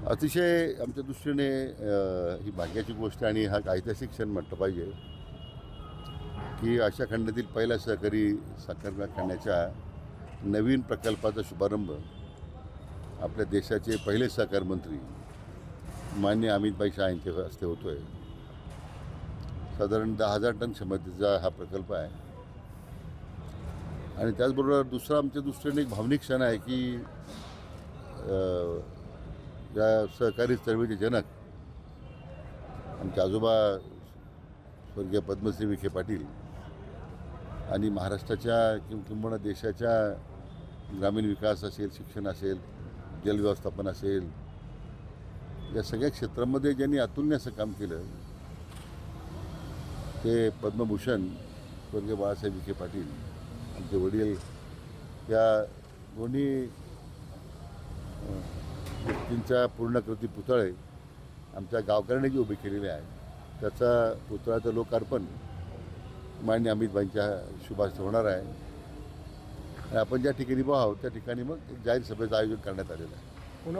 अतिशय आमच्या दृष्टीने ही भाग्याची गोष्ट आणि हा ऐतिहासिक क्षण म्हटलं पाहिजे की आशिया खंडातील पहिल्या सहकारी साखर कारखान्याच्या नवीन प्रकल्पाचा शुभारंभ आपल्या देशाचे पहिले सहकार मंत्री माननीय अमितभाई शाह यांच्या हस्ते होतो आहे. साधारण 10,000 टन क्षमतेचा हा प्रकल्प आहे आणि त्याचबरोबर दुसरा आमच्या दृष्टीने एक भावनिक क्षण आहे की या सहकारी चळवळीचे जनक आमचे आजोबा स्वर्गीय पद्मश्री विखे पाटील आणि महाराष्ट्राच्या किंबहुना देशाच्या ग्रामीण विकास असेल, शिक्षण असेल, जलव्यवस्थापन असेल, या सगळ्या क्षेत्रामध्ये ज्यांनी अतुलनीय असं काम केलं ते पद्मभूषण स्वर्गीय बाळासाहेब विखे पाटील आमचे वडील या दोन्ही व्यक्तींच्या पूर्णकृती पुतळे आमच्या गावकऱ्यांनी जे उभे केलेले आहे त्याचा पुतळ्याचं लोकार्पण माननीय अमितभाईंच्या शुभास्ते होणार आहे. आणि आपण ज्या ठिकाणी आहोत त्या ठिकाणी मग एक जाहीर सभेचं आयोजन करण्यात आलेलं आहे.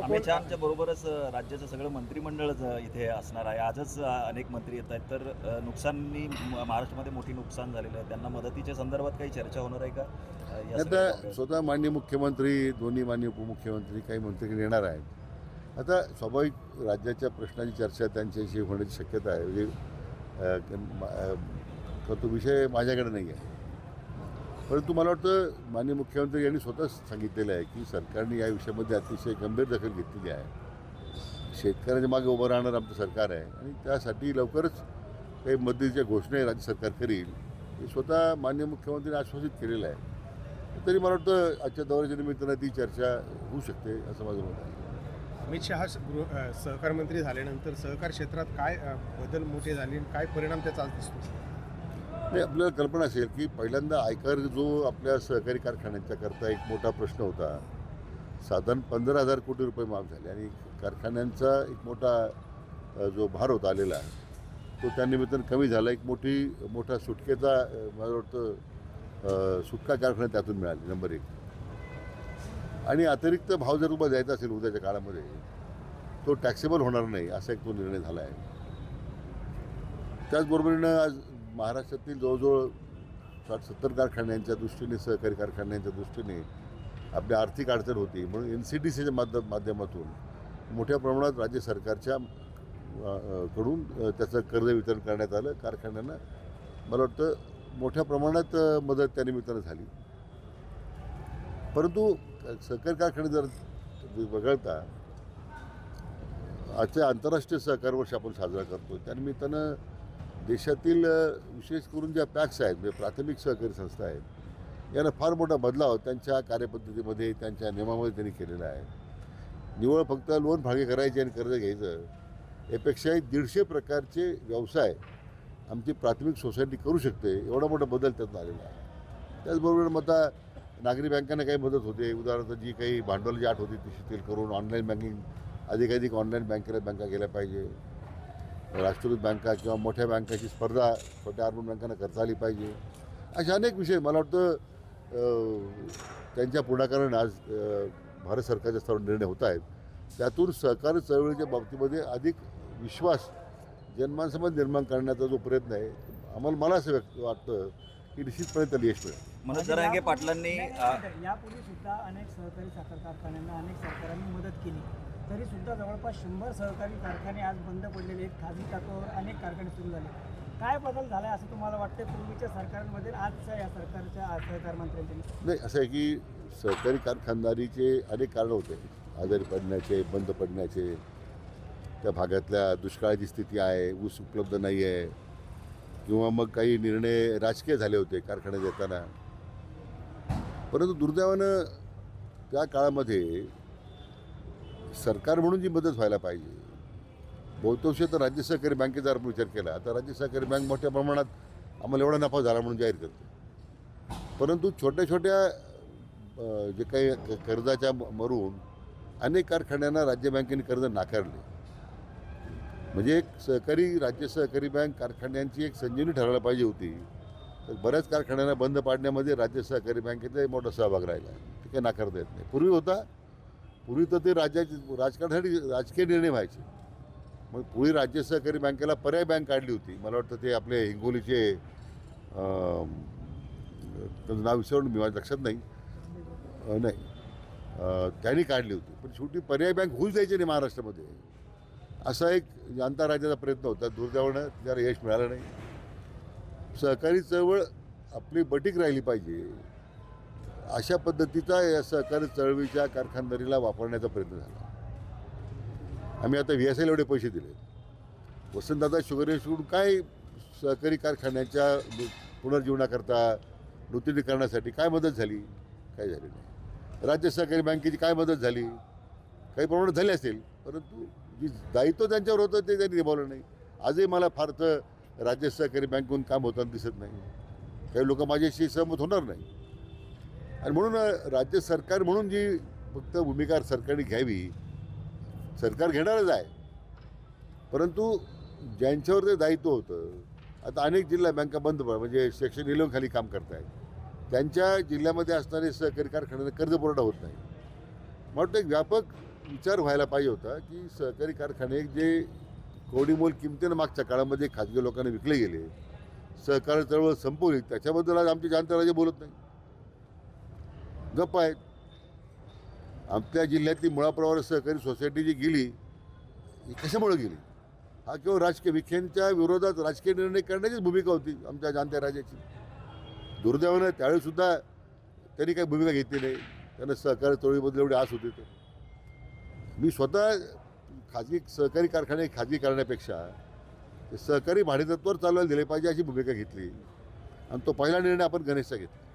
अमित शहाच्या बरोबरच राज्याचं सगळं मंत्रिमंडळ इथे असणार आहे. आजच अनेक मंत्री येत आहेत, तर नुकसानी महाराष्ट्रामध्ये मोठी नुकसान झालेलं आहे, त्यांना मदतीच्या संदर्भात काही चर्चा होणार आहे का? आता स्वतः माननीय मुख्यमंत्री, दोन्ही माननीय उपमुख्यमंत्री, काही मंत्री येणार आहेत. आता स्वाभाविक राज्याच्या प्रश्नाची चर्चा त्यांच्याशी होण्याची शक्यता आहे. म्हणजे तो विषय माझ्याकडे नाही आहे, परंतु मला वाटतं माननीय मुख्यमंत्री यांनी स्वतःच सांगितलेलं आहे की सरकारने या विषयामध्ये अतिशय गंभीर दखल घेतलेली आहे. शेतकऱ्यांच्या मागे उभं राहणारं आमचं सरकार आहे आणि त्यासाठी लवकरच काही मदतीच्या घोषणा राज्य सरकार करील हे स्वतः माननीय मुख्यमंत्र्यांनी आश्वासित केलेलं आहे. तरी मला वाटतं आजच्या दौऱ्याच्या निमित्तानं ती चर्चा होऊ शकते असं माझं मत आहे. अमित शहा सहकार मंत्री झाल्यानंतर सहकार क्षेत्रात काय बदल मोठे झाले, काय परिणाम त्याचा आज दिसतो? नाही, आपल्याला कल्पना असेल की पहिल्यांदा आयकर जो आपल्या सहकारी कारखान्यांच्या करता एक मोठा प्रश्न होता, साधारण 15,000 कोटी रुपये माफ झाले आणि कारखान्यांचा एक मोठा जो भार होता आलेला तो त्यानिमित्तानं कमी झाला. एक मोठा सुटकेचा मला वाटतं सुटका कारखाना त्यातून मिळाली नंबर 1. आणि अतिरिक्त भाव जर तुम्हाला द्यायचा असेल उद्याच्या काळामध्ये तो टॅक्सेबल होणार नाही असा एक तो निर्णय झाला आहे. त्याचबरोबरीनं आज महाराष्ट्रातील जवळजवळ 60-70 कारखान्यांच्या दृष्टीने, सहकारी कारखान्यांच्या दृष्टीने आपली आर्थिक अडचण होती, म्हणून NCDCच्या माध्यमातून मोठ्या प्रमाणात राज्य सरकारच्या कडून त्याचं कर्ज वितरण करण्यात आलं. कारखान्यांना मला वाटतं मोठ्या प्रमाणात मदत त्या निमित्तानं झाली. परंतु सहकारी कारखाने जर वगळता आजच्या आंतरराष्ट्रीय सहकार वर्ष आपण साजरा करतो, त्यानिमित्तानं देशातील विशेष करून ज्या पॅक्स आहेत, म्हणजे प्राथमिक सहकारी संस्था आहेत, यांना फार मोठा बदलाव त्यांच्या कार्यपद्धतीमध्ये, त्यांच्या नियमामध्ये त्यांनी केलेला आहे. निव्वळ फक्त लोन भागे करायचे आणि कर्ज घ्यायचं यापेक्षाही 150 प्रकारचे व्यवसाय आमची प्राथमिक सोसायटी करू शकते, एवढा मोठा बदल त्यातून आलेला आहे. त्याचबरोबर मग आता नागरी बँकांना काही मदत होते. उदाहरणार्थ जी काही भांडवलाची आट होती ती शिथिल करून ऑनलाईन बँकिंग, अधिकाधिक ऑनलाईन बँका गेल्या पाहिजे. राष्ट्रीयकृत बँका किंवा मोठ्या बँकाची स्पर्धा छोट्या अर्बन बँकांना करता आली पाहिजे. अशा अनेक विषय मला वाटतं त्यांच्या पुढाकाराने आज भारत सरकारच्या स्तरावर निर्णय होत आहेत. त्यातून सहकारी चळवळीच्या बाबतीमध्ये अधिक विश्वास जनमानसामध्ये निर्माण करण्याचा जो प्रयत्न आहे, मला असं वाटतं की निश्चितपणे त्याला यश मिळेल. मनोज जरांगे पाटलांनी यापूर्वी सुद्धा अनेक सहकारी साखर कारखान्यांना अनेक सरकारांनी मदत केली, तरी सुद्धा जवळपास 100 सहकारी कारखाने आज बंद पडलेले आहेत. खाजगी तत्वावर अनेक कारखाने सुरू झाले. काय बदल झाला असं तुम्हाला वाटतं पूर्वीच्या सरकारमध्ये आजच्या या सरकारच्या सहकार मंत्र्यांच्या? नाही, असं आहे की सहकारी कारखानदारीचे अनेक कारणं होते. आजारी पडण्याचे, बंद पडण्याचे, त्या भागातल्या दुष्काळाची स्थिती आहे, ऊस उपलब्ध नाही आहे, किंवा मग काही निर्णय राजकीय झाले होते कारखान्यात येताना. परंतु दुर्दैवानं त्या काळामध्ये सरकार म्हणून जी मदत व्हायला पाहिजे, बहुतांश तर राज्य सहकारी बँकेचा आपण विचार केला. आता राज्य सहकारी बँक मोठ्या प्रमाणात आम्हाला एवढा नफा झाला म्हणून जाहीर करते, परंतु छोट्या छोट्या जे काही कर्जाच्या मरून अनेक कारखान्यांना राज्य बँकेने कर्ज नाकारले. म्हणजे एक राज्य सहकारी बँक कारखान्यांची एक संजीवनी ठरायला पाहिजे होती. तर बऱ्याच कारखान्यांना बंद पाडण्यामध्ये राज्य सहकारी बँकेचा मोठा सहभाग राहिला, ते काही नाकारता येत नाही. पूर्वी होता, पूर्वी तर ते राजकारणासाठी राजकीय निर्णय व्हायचे. मग पूर्वी राज्य सहकारी बँकेला पर्याय बँक काढली होती. मला वाटतं ते आपले हिंगोलीचे त्याचं नाव विसरून मी, माझ्या लक्षात नाही. त्यांनी काढली होती. पण शेवटी पर्याय बँक होऊच द्यायची नाही महाराष्ट्रामध्ये. असा एक जनता राज्याचा प्रयत्न होता. दुर्दैवानं त्याला यश मिळालं नाही. सहकारी चळवळ आपली बटीक राहिली पाहिजे अशा पद्धतीचा या सहकारी चळवळीच्या कारखानदारीला वापरण्याचा प्रयत्न झाला. आम्ही आता VSL एवढे पैसे दिले. वसंतदादा शुगर सोडून काय सहकारी कारखान्याच्या पुनर्जीवनाकरता नूतनीकरणासाठी काय मदत झाली? काय झाली नाही. राज्य सहकारी बँकेची काय मदत झाली? काही प्रमाणात झाली असेल, परंतु जी दायित्व त्यांच्यावर होतं ते त्यांनी निभावलं नाही. आजही मला फारसं राज्य सहकारी बँकेहून काम होताना दिसत नाही. काही लोक माझ्याशी सहमत होणार नाही. आणि म्हणून राज्य सरकार म्हणून जी फक्त भूमिका सरकारने घ्यावी, सरकार घेणारच आहे, परंतु ज्यांच्यावर ते दायित्व होतं, आता अनेक जिल्हा बँका बंद म्हणजे सेक्शन 11 खाली काम करत आहेत, त्यांच्या जिल्ह्यामध्ये असणारे सहकारी कारखान्यांना कर्जपुरवठा होत नाही. मला वाटतं एक व्यापक विचार व्हायला पाहिजे होता की सहकारी कारखाने जे कवडीमोल किमतीनं मागच्या काळामध्ये खाजगी लोकांना विकले गेले, सहकारी चळवळ संपवली, त्याच्याबद्दल आज आमचे जनता राजे बोलत नाही, गप्प आहेत. आपल्या जिल्ह्यातली मुळाप्रवार सहकारी सोसायटी जी गेली, ही कशामुळे गेली? हा केवळ राजकीय विखेंच्या विरोधात राजकीय निर्णय करण्याचीच भूमिका होती आमच्या जाणत्या राजाची. दुर्दैवानं त्यावेळीसुद्धा त्यांनी काही भूमिका घेतली नाही. त्यांना सहकारी चळवळीबद्दल एवढी आस होती. तर मी स्वतः खाजगी सहकारी कारखाने खाजगी करण्यापेक्षा ते सहकारी भाडेतत्वावर चालवायला दिले पाहिजे अशी भूमिका घेतली. आणि तो पहिला निर्णय आपण गणेशचा घेतला.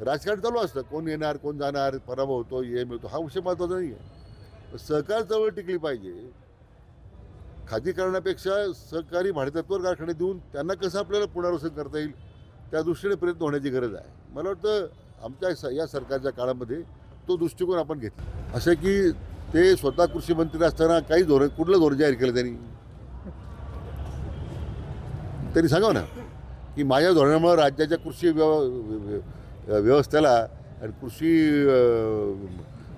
राजकारण चालू असतं, कोण येणार कोण जाणार, पराभव होतो, हे मिळतो, हा विषय महत्त्वाचा नाही आहे. सहकार चळवळ टिकली पाहिजे. खाजगीकरणापेक्षा सहकारी भाडेतत्वावर कारखाने देऊन त्यांना कसं आपल्याला पुनर्वसन करता येईल त्या दृष्टीने प्रयत्न होण्याची गरज आहे. मला वाटतं आमच्या या सरकारच्या काळामध्ये तो दृष्टिकोन आपण घेतला. असं की ते स्वतः कृषी मंत्री असताना काही धोरण, कुठलं धोरण जाहीर केलं त्यांनी सांगावं ना की माझ्या धोरणामुळे राज्याच्या कृषी व्यवस्थेला आणि कृषी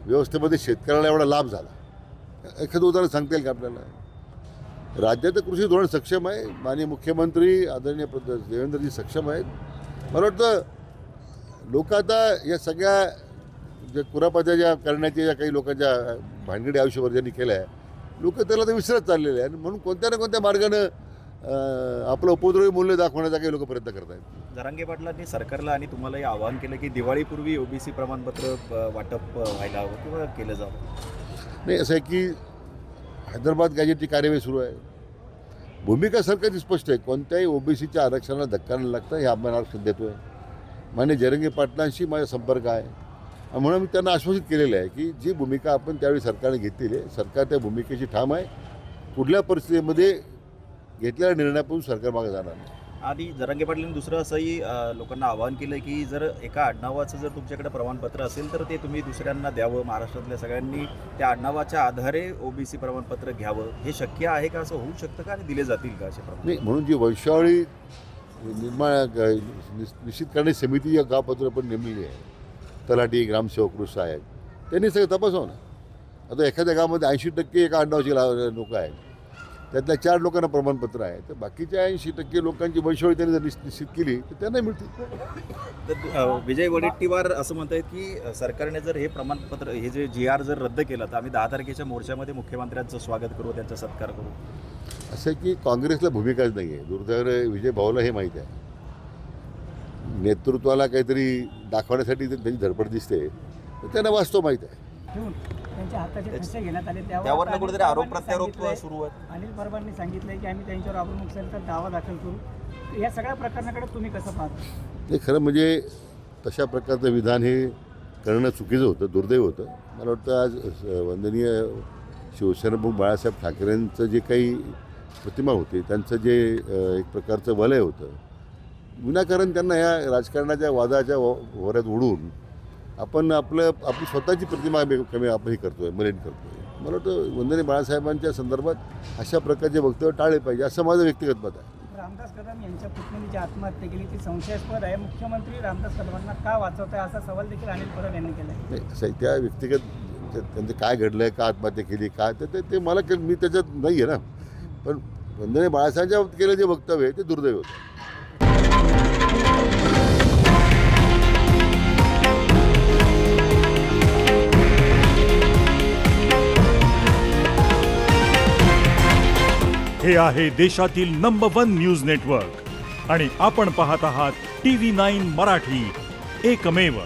व्यवस्थेमध्ये शेतकऱ्याला एवढा लाभ झाला. एखादं उदाहरण सांगता येईल का आपल्याला? राज्याचं कृषी धोरण सक्षम आहे. माननीय मुख्यमंत्री आदरणीय देवेंद्रजी सक्षम आहेत. मला वाटतं लोक आता या सगळ्या ज्या कुरापत्या करण्याच्या ज्या काही लोकांच्या भानगडी आयुष्यभर ज्यांनी केल्या आहे, लोक त्याला तर विसरत चाललेले आहे. आणि म्हणून कोणत्या ना कोणत्या मार्गानं आपलं उपद्रवी मूल्य दाखवण्याचा काही लोक प्रयत्न करत आहेत. जरांगे पाटलांनी सरकारला आणि तुम्हालाही आवाहन केलं की दिवाळीपूर्वी OBC प्रमाणपत्र वाटप व्हायला हवं किंवा केलं जावं. नाही, असं आहे की हैदराबाद गॅजेटची कार्यवाही सुरू आहे. भूमिका सरकारची स्पष्ट आहे. कोणत्याही OBCच्या आरक्षणाला धक्का न लागता हे आपण आरक्षण देतो आहे. मान्य जरांगे पाटलांशी माझा संपर्क आहे. म्हणून मी त्यांना आश्वासित केलेलं आहे की जी भूमिका आपण त्यावेळी सरकारने घेतलेली आहे, सरकार त्या भूमिकेची ठाम आहे. कुठल्या परिस्थितीमध्ये घेतलेल्या निर्णयापासून सरकार मागे जाणार नाही. आणि जरांगे पाटलांनी दुसरं असंही लोकांना आवाहन केलं की जर एका आडनावाचं जर तुमच्याकडे प्रमाणपत्र असेल तर ते तुम्ही दुसऱ्यांना द्यावं. महाराष्ट्रातल्या सगळ्यांनी त्या आडनावाच्या आधारे OBC प्रमाणपत्र घ्यावं. हे शक्य आहे का? असं होऊ शकतं का? आणि दिले जातील का असे प्रमाण? नाही, म्हणून जी वंशावळी निश्चित करण्याची समिती या गावपातळीवर पण नेमलेली आहे. तलाठी, ग्रामसेवक, कृषी आहेत, त्यांनी सगळं तपासावं ना. आता एखाद्या गावामध्ये 80% एका आडनावाची लोक आहेत, त्यातल्या 4 लोकांना प्रमाणपत्र आहे, तर बाकीच्या 80% लोकांची वंशावळी त्यांनी जर निश्चित केली तर त्यांना मिळतील. तर विजय वडेट्टीवार असं म्हणत आहेत की सरकारने जर हे प्रमाणपत्र, हे जे GR जर रद्द केलं तर आम्ही 10 तारखेच्या मोर्चामध्ये मुख्यमंत्र्यांचं स्वागत करू, त्यांचा सत्कार करू. असं आहे की काँग्रेसला भूमिकाच नाही आहे. दुर्दैवाने विजय भाऊला हे माहीत आहे. नेतृत्वाला काहीतरी दाखवण्यासाठी त्यांची धडपड दिसते, तर त्यांना वास्तव माहीत आहे. त्यांच्या हाताचे ठसे घेण्यात आले, त्यावर कुठेतरी आरोप प्रत्यारोप सुरू आहे. अनिल परबांनी सांगितलंय की आम्ही त्यांच्यावर अब्रुनुकसानीचा दावा दाखल करू. या सगळ्या प्रकरणाकडे तुम्ही कसं पाहता? हे खरं म्हणजे तशा प्रकारचं विधान हे करणं चुकीचं होतं, दुर्दैव होतं. मला वाटतं आज वंदनीय शिवसेनाप्रमुख बाळासाहेब ठाकरेंचं जे काही प्रतिमा होती, त्यांचं जे एक प्रकारचं वलय होतं, विनाकारण त्यांना या राजकारणाच्या वादाच्या ओऱ्यात उडून आपण आपली स्वतःची प्रतिमा कमी आपण हे करतोय, मलिन करतोय. मला वाटतं वंदनीय बाळासाहेबांच्या संदर्भात अशा प्रकारचे वक्तव्य टाळले पाहिजे, असं माझं व्यक्तिगत मत आहे. रामदास कदम यांच्या पुतणीने जी आत्महत्या केली ती संशयास्पद आहे. मुख्यमंत्री रामदास कदमांना का वाचवत आहे असा सवाल देखील अनिल परब यांनी केला आहे. नाही, असं त्या व्यक्तिगत त्यांचं काय घडलंय, का आत्महत्या केली, काय ते मला मी त्याच्यात नाही आहे ना. पण वंदने बाळासाहेबांच्या बाबतीत केलं जे वक्तव्य आहे ते दुर्दैव होतं. हे आहे देशातील नंबर 1 न्यूज नेटवर्क आणि आपण पाहत आहात TV9 मराठी, एकमेव.